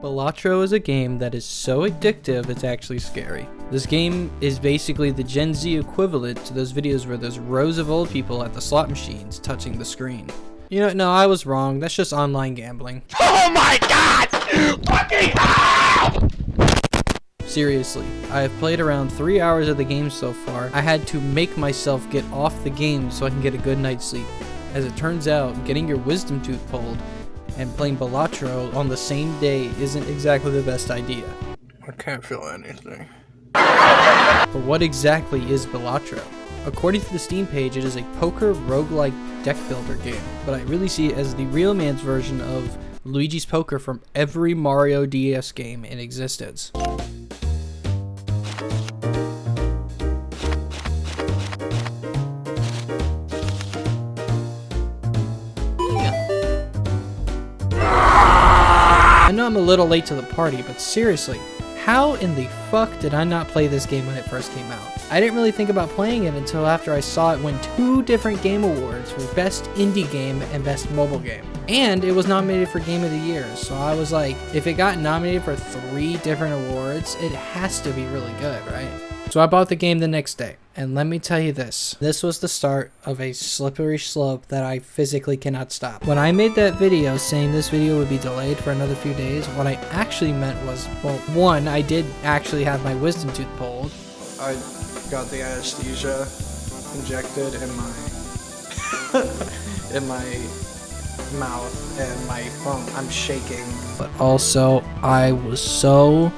Balatro is a game that is so addictive it's actually scary. This game is basically the Gen Z equivalent to those videos where there's rows of old people at the slot machines touching the screen. You know, no, I was wrong. That's just online gambling. Oh my god! Fucking hell! Seriously, I have played around 3 hours of the game so far. I had to make myself get off the game so I can get a good night's sleep. As it turns out, getting your wisdom tooth pulled and playing Balatro on the same day isn't exactly the best idea. I can't feel anything. But what exactly is Balatro? According to the Steam page, it is a poker roguelike deck builder game, but I really see it as the real man's version of Luigi's Poker from every Mario DS game in existence. I know I'm a little late to the party, but seriously, how in the fuck did I not play this game when it first came out? I didn't really think about playing it until after I saw it win 2 different game awards for Best Indie Game and Best Mobile Game. And it was nominated for Game of the Year, so I was like, if it got nominated for 3 different awards, it has to be really good, right? So I bought the game the next day, and let me tell you this was the start of a slippery slope that I physically cannot stop. When I made that video saying this video would be delayed for another few days, what I actually meant was, well, one, I did actually have my wisdom tooth pulled. I got the anesthesia injected in my in my mouth and my I'm shaking. But also, I was so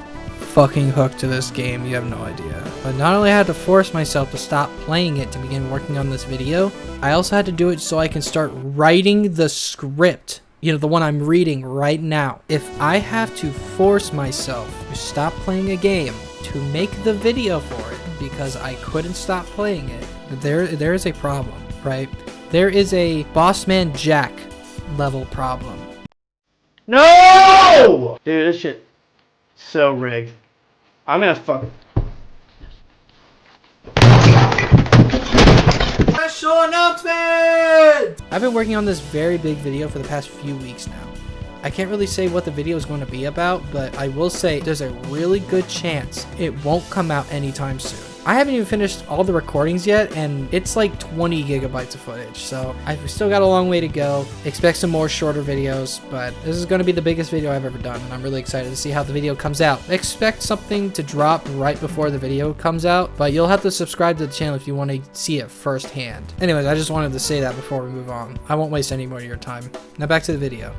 fucking hooked to this game, you have no idea. But not only had to force myself to stop playing it to begin working on this video, I also had to do it so I can start writing the script. You know, the one I'm reading right now. If I have to force myself to stop playing a game to make the video for it because I couldn't stop playing it, there is a problem, right? There is a Bossman Jack level problem. No! Dude, this shit so rigged. I'm gonna fuck. Special announcement! I've been working on this very big video for the past few weeks now. I can't really say what the video is going to be about, but I will say there's a really good chance it won't come out anytime soon. I haven't even finished all the recordings yet, and it's like 20 gigabytes of footage, so I've still got a long way to go. Expect some more shorter videos, but this is going to be the biggest video I've ever done, and I'm really excited to see how the video comes out. Expect something to drop right before the video comes out, but you'll have to subscribe to the channel if you want to see it firsthand. Anyways, I just wanted to say that before we move on. I won't waste any more of your time. Now back to the video.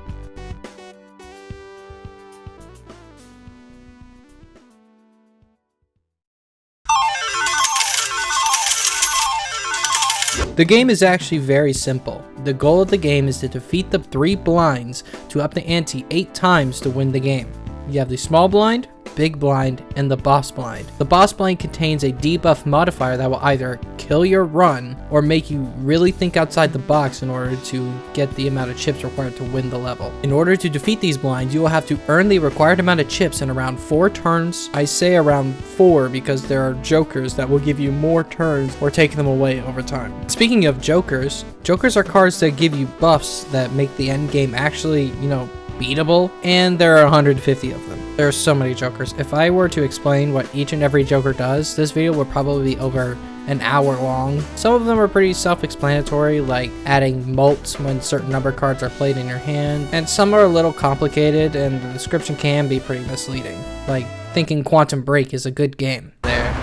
The game is actually very simple. The goal of the game is to defeat the 3 blinds to up the ante 8 times to win the game. You have the small blind, big blind, and the boss blind. The boss blind contains a debuff modifier that will either kill your run or make you really think outside the box in order to get the amount of chips required to win the level. In order to defeat these blinds, you will have to earn the required amount of chips in around 4 turns. I say around 4 because there are jokers that will give you more turns or take them away over time. Speaking of jokers are cards that give you buffs that make the end game actually, you know, beatable, and there are 150 of them. There are so many jokers. If I were to explain what each and every joker does, this video would probably be over an hour long. Some of them are pretty self-explanatory, like adding mults when certain number cards are played in your hand, and some are a little complicated and the description can be pretty misleading, like thinking Quantum Break is a good game. There.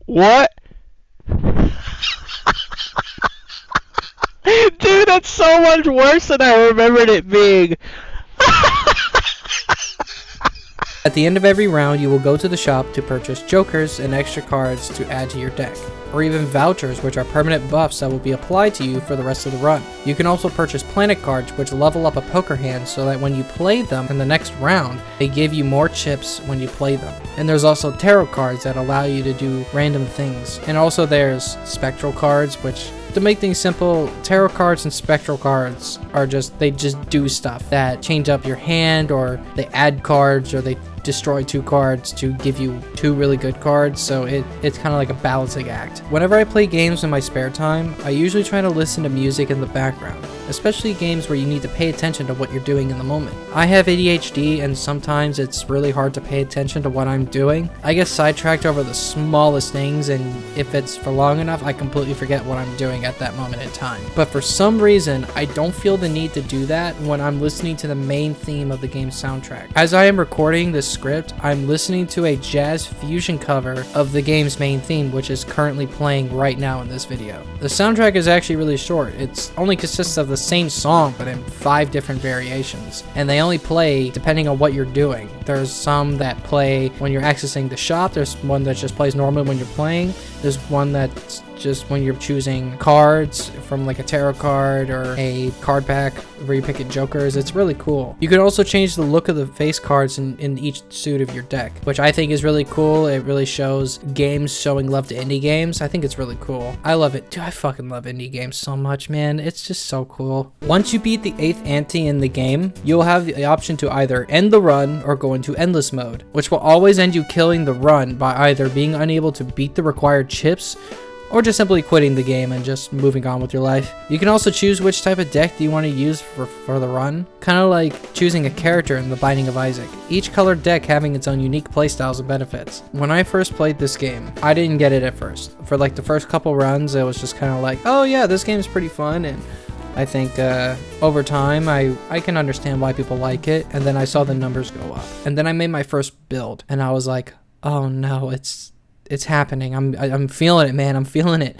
What? Dude, that's so much worse than I remembered it being. At the end of every round, you will go to the shop to purchase jokers and extra cards to add to your deck, or even vouchers, which are permanent buffs that will be applied to you for the rest of the run. You can also purchase planet cards, which level up a poker hand so that when you play them in the next round, they give you more chips when you play them. And there's also tarot cards that allow you to do random things. And also there's spectral cards, which, to make things simple, tarot cards and spectral cards are they just do stuff that change up your hand, or they add cards, or they destroy 2 cards to give you 2 really good cards, so it's kind of like a balancing act. Whenever I play games in my spare time, I usually try to listen to music in the background, especially games where you need to pay attention to what you're doing in the moment. I have ADHD, and sometimes it's really hard to pay attention to what I'm doing. I get sidetracked over the smallest things, and if it's for long enough, I completely forget what I'm doing at that moment in time. But for some reason, I don't feel the need to do that when I'm listening to the main theme of the game's soundtrack. As I am recording this script, I'm listening to a jazz fusion cover of the game's main theme, which is currently playing right now in this video. The soundtrack is actually really short. It only consists of the same song, but in 5 different variations, and they only play depending on what you're doing. There's some that play when you're accessing the shop, there's one that just plays normally when you're playing, there's one that's just when you're choosing cards from like a tarot card or a card pack where you pick at jokers. It's really cool. You can also change the look of the face cards in each suit of your deck, which I think is really cool. It really shows games showing love to indie games. I think it's really cool. I love it. Dude, I fucking love indie games so much, man. It's just so cool. Once you beat the 8th ante in the game, you'll have the option to either end the run or go into endless mode, which will always end you killing the run by either being unable to beat the required chips or just simply quitting the game and just moving on with your life. You can also choose which type of deck do you want to use for the run, kind of like choosing a character in The Binding of Isaac, each colored deck having its own unique playstyles and benefits. When I first played this game, I didn't get it at first. For like the first couple runs, it was just kind of like, oh yeah, this game's pretty fun, and I think over time I can understand why people like it, and then I saw the numbers go up. And then I made my first build, and I was like, oh no, it's happening. I'm feeling it, man. I'm feeling it.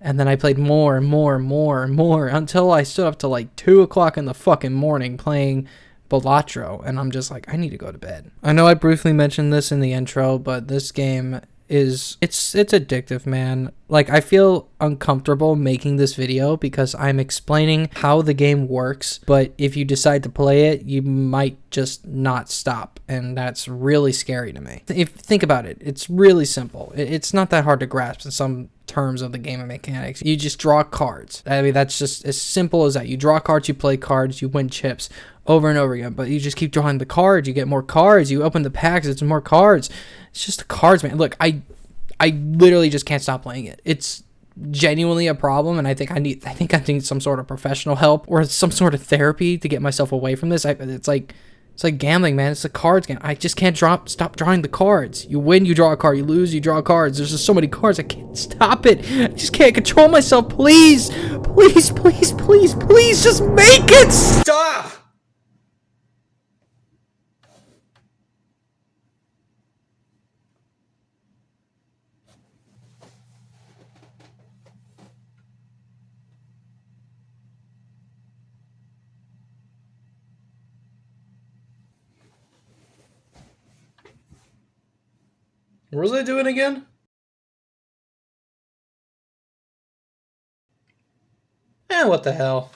And then I played more and more and more and more until I stood up to like 2 o'clock in the fucking morning playing Balatro, and I'm just like, I need to go to bed. I know I briefly mentioned this in the intro, but this game it's addictive, man. Like, I feel uncomfortable making this video because I'm explaining how the game works, but if you decide to play it, you might just not stop, and that's really scary to me. If think about it, it's really simple. It's not that hard to grasp in some terms of the game and mechanics. You just draw cards. I mean, that's just as simple as that. You draw cards, you play cards, you win chips over and over again, but you just keep drawing the cards, you get more cards, you open the packs, it's more cards. It's just the cards, man. Look, I literally just can't stop playing it. It's genuinely a problem, and I think I need some sort of professional help or some sort of therapy to get myself away from this. It's like gambling, man. It's a cards game. I just can't stop drawing the cards. You win, you draw a card. You lose, you draw cards. There's just so many cards. I can't stop it. I just can't control myself. Please, please, please, please, please, just make it stop. What was I doing again? What the hell?